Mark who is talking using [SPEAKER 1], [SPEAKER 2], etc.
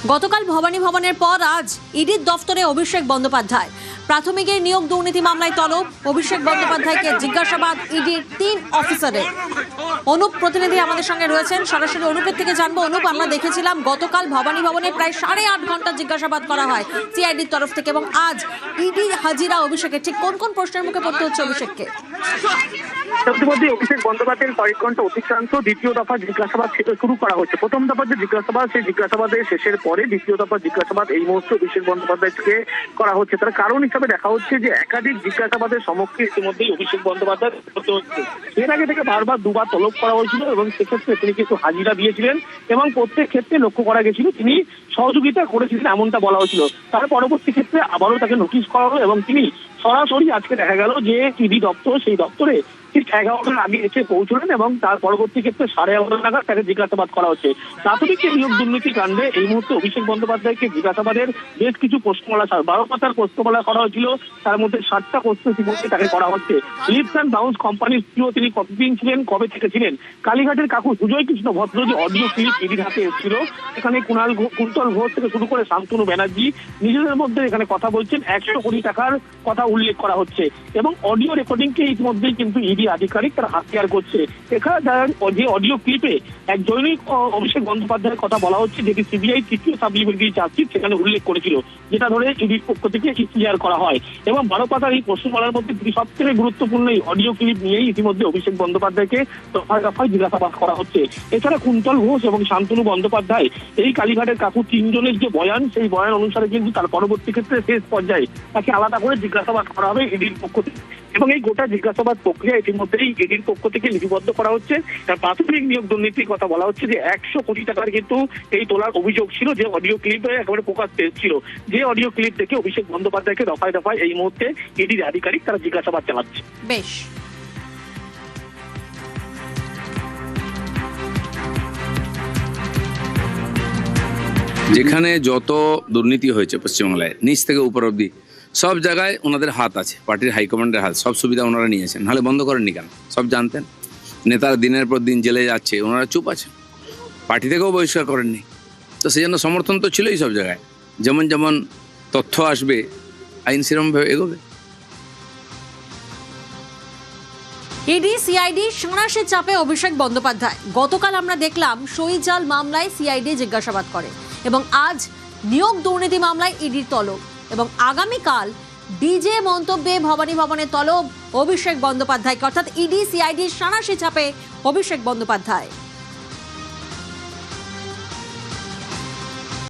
[SPEAKER 1] গতকাল ভবানী ভবনের পর আজ ইডির দফতরে অভিষেক বন্দ্যোপাধ্যায়। প্রাথমিকের নিয়োগ দুর্নীতি মামলায় তলব অভিষেক বন্দ্যোপাধ্যায়কে জিজ্ঞাসাবাদ ইডির 3 অফিসারের। অনুপ প্রতিনিধি আমাদের সঙ্গে রয়েছেন, সরাসরি অনুপের থেকে জানবো। অনুপ, আমরা দেখেছিলাম গতকাল ভবানী ভবনে প্রায় 8.5 ঘন্টা জিজ্ঞাসাবাদ করা হয় সিআইডির তরফ থেকে, এবং আজ ইডির হাজিরা অভিষেকের। ঠিক কোন কোন প্রশ্নের মুখে পড়তে হচ্ছে অভিষেককে?
[SPEAKER 2] ইতিমধ্যে অভিষেক বন্দ্যোপাধ্যায়ের কয়েক ঘন্টা অতিক্রান্ত দ্বিতীয় দফা জিজ্ঞাসাবাদ শুরু করা হচ্ছে। প্রথম দফা যে জিজ্ঞাসাবাদ, সেই জিজ্ঞাসাবাদের শেষের পরে দ্বিতীয় দফা জিজ্ঞাসাবাদ এই মুহূর্তে অভিষেক বন্দ্যোপাধ্যায়কে করা হচ্ছে। তার কারণ হিসাবে দেখা হচ্ছে যে একাধিক জিজ্ঞাসাবাদের সম্মুখীন ইতিমধ্যেই অভিষেক বন্দ্যোপাধ্যায় হতে হচ্ছে। এর আগে থেকে বারবার দুবার তলব করা হয়েছিল এবং সেক্ষেত্রে তিনি কিন্তু হাজিরা দিয়েছিলেন এবং প্রত্যেক ক্ষেত্রে লক্ষ্য করা গেছিল তিনি সহযোগিতা করেছিলেন, এমনটা বলা হয়েছিল। তার পরবর্তী ক্ষেত্রে আবারও তাকে নোটিশ করা হলো এবং তিনি সরাসরি আজকে দেখা গেল যে ইডি দপ্তর, সেই দপ্তরে ঠিক 11টার আগে এসে পৌঁছলেন এবং তার পরবর্তী ক্ষেত্রে 11:30 নাগাদ তাকে জিজ্ঞাসাবাদ করা হচ্ছে। প্রাথমিক নিয়োগ দুর্নীতি কাণ্ডে এই মুহূর্তে অভিষেক বন্দ্যোপাধ্যায়কে জিজ্ঞাসাবাদের বেশ কিছু প্রশ্নমালা, 12 পাতার প্রশ্নমালা করা হয়েছিল। তার মধ্যে 7টা প্রশ্ন ইতিমধ্যে তাকে করা হচ্ছে। লিফট অ্যান্ড বাউন্স কোম্পানির সিইও তিনি কতদিন ছিলেন, কবে থেকে ছিলেন? কালীঘাটের কাকু সুজয় কৃষ্ণ ভদ্র যে অডিও ক্লিপ ইডির হাতে এসেছিল, এখানে কুন্তল ঘোষ থেকে শুরু করে শান্তনু ব্যানার্জি নিজেদের মধ্যে এখানে কথা বলছেন। 100 কোটি টাকার কথা উল্লেখ করা হচ্ছে এবং অডিও রেকর্ডিংকে ইতিমধ্যেই কিন্তু ইডি আধিকারিক তারা হাতিয়ার করছে। এখানে যে অডিও ক্লিপে এক জৈনিক অভিষেক বন্দ্যোপাধ্যায়ের কথা বলা হচ্ছে, যেটি সিবিআই তৃতীয় সাপ্লিমেন্টারি চার্জশিট সেখানে উল্লেখ করেছিল, যেটা ধরে ইডির পক্ষ থেকে ক্লিয়ার করা হয়। এবং 12 পাতার এই প্রশ্নমালার মধ্যে সব থেকে গুরুত্বপূর্ণ এই অডিও ক্লিপ নিয়েই ইতিমধ্যে অভিষেক বন্দ্যোপাধ্যায়কে দফায় দফায় জিজ্ঞাসাবাদ করা হচ্ছে। এছাড়া কুন্তল ঘোষ এবং শান্তনু বন্দ্যোপাধ্যায়, এই কালীঘাটের কাকু 3 জনের যে বয়ান, সেই বয়ান অনুসারে কিন্তু তার পরবর্তী ক্ষেত্রে শেষ পর্যায়ে তাকে আলাদা করে জিজ্ঞাসাবাদ করা হবে ইডির পক্ষ থেকে। এবং এই গোটা জিজ্ঞাসাবাদ প্রক্রিয়া ইতিমধ্যেই ইডির পক্ষ থেকে লিপিবদ্ধ করা হচ্ছে। তার প্রাথমিক নিয়োগ দুর্নীতির কথা বলা হচ্ছে যে 100 কোটি টাকার কিন্তু এই তোলার অভিযোগ ছিল, যে অডিও ক্লিপে একেবারে প্রকাশ পেয়েছিল। যে অডিও ক্লিপ দেখে অভিষেক বন্দ্যোপাধ্যায়কে দফায় দফায় এই মুহূর্তে ইডির আধিকারিক তারা জিজ্ঞাসাবাদ চালাচ্ছে।
[SPEAKER 1] বেশ,
[SPEAKER 3] যেখানে যত দুর্নীতি হয়েছে পশ্চিমবাংলায় নিচ থেকে উপর অব্দি সব জায়গায় ওনাদের হাত আছে, পার্টির হাইকমান্ডের হাত, সব সুবিধা ওনারা নিয়েছেন। নাহলে বন্ধ করেননি কেন? সব জানতেন। নেতারা দিনের পর দিন জেলে যাচ্ছে, ওনারা চুপ আছে, পার্টি থেকেও বহিষ্কার করেননি। তো সেই জন্য সমর্থন তো ছিলই সব জায়গায়। যেমন যেমন তথ্য আসবে আইন সেরকমভাবে এগোবে।
[SPEAKER 1] ইডি সিআইডি সাঁড়াশি চাপে অভিষেক বন্দ্যোপাধ্যায়। গতকাল আমরা দেখলাম সইজাল মামলায় সিআইডি জিজ্ঞাসাবাদ করে এবং আজ নিয়োগ দুর্নীতি মামলায় ইডির তলব, এবং আগামীকাল ডিজে মন্তব্যে ভবানী ভবনে তলব অভিষেক বন্দ্যোপাধ্যায়কে। অর্থাৎ ইডি সিআইডি সাঁড়াশি চাপে অভিষেক বন্দ্যোপাধ্যায়।